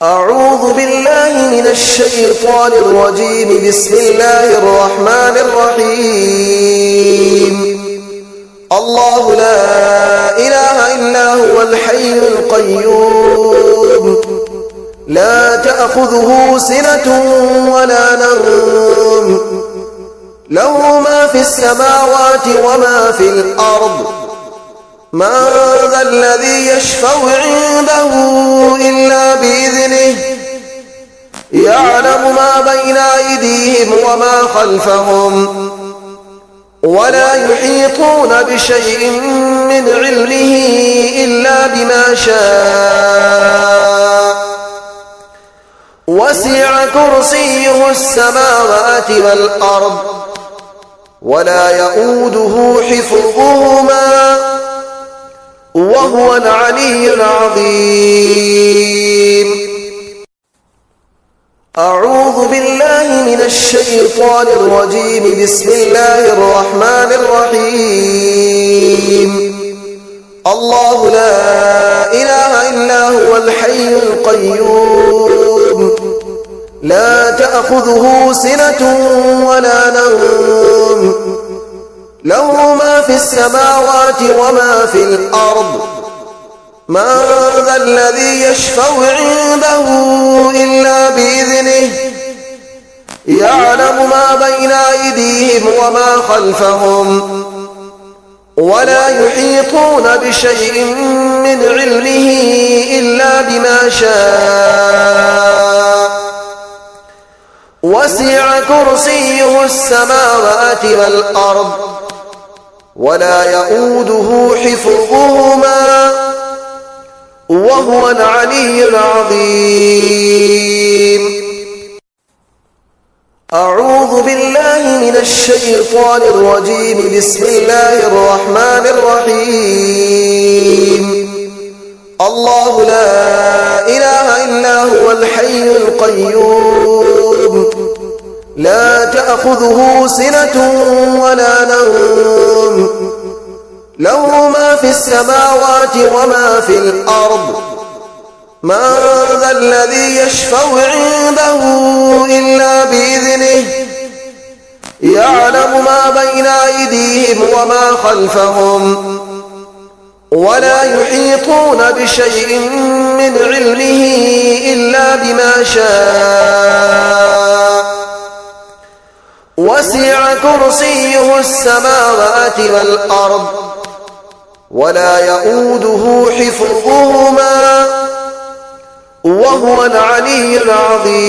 أعوذ بالله من الشيطان الرجيم. بسم الله الرحمن الرحيم. الله لا إله إلا هو الحي القيوم، لا تأخذه سنة ولا نوم، له ما في السماوات وما في الأرض. من ذا الذي يشفع عنده إلا بإذنه، يعلم ما بين أيديهم وما خلفهم، ولا يحيطون بشيء من علمه إلا بما شاء. وسع كرسيه السماوات والأرض، ولا يؤوده حفظهما، وهو العلي العظيم. أعوذ بالله من الشيطان الرجيم. بسم الله الرحمن الرحيم. الله لا إله إلا هو الحي القيوم، لا تأخذه سنة ولا نوم، له ما في السماوات وما في الأرض. من ذا الذي يشفع عنده إلا بإذنه، يعلم ما بين أيديهم وما خلفهم، ولا يحيطون بشيء من علمه إلا بما شاء. وسع كرسيه السماوات والأرض، ولا يؤوده حفظهما، وهو العلي العظيم. أعوذ بالله من الشيطان الرجيم. بسم الله الرحمن الرحيم. الله لا إله إلا هو الحي القيوم، لا تأخذه سنة ولا نوم، له ما في السماوات وما في الأرض. من ذا الذي يشفع عنده إلا بإذنه، يعلم ما بين أيديهم وما خلفهم، ولا يحيطون بشيء من علمه إلا بما شاء. وسع كرسيه السماوات والأرض، ولا يؤوده حفظهما، وهو العلي العظيم.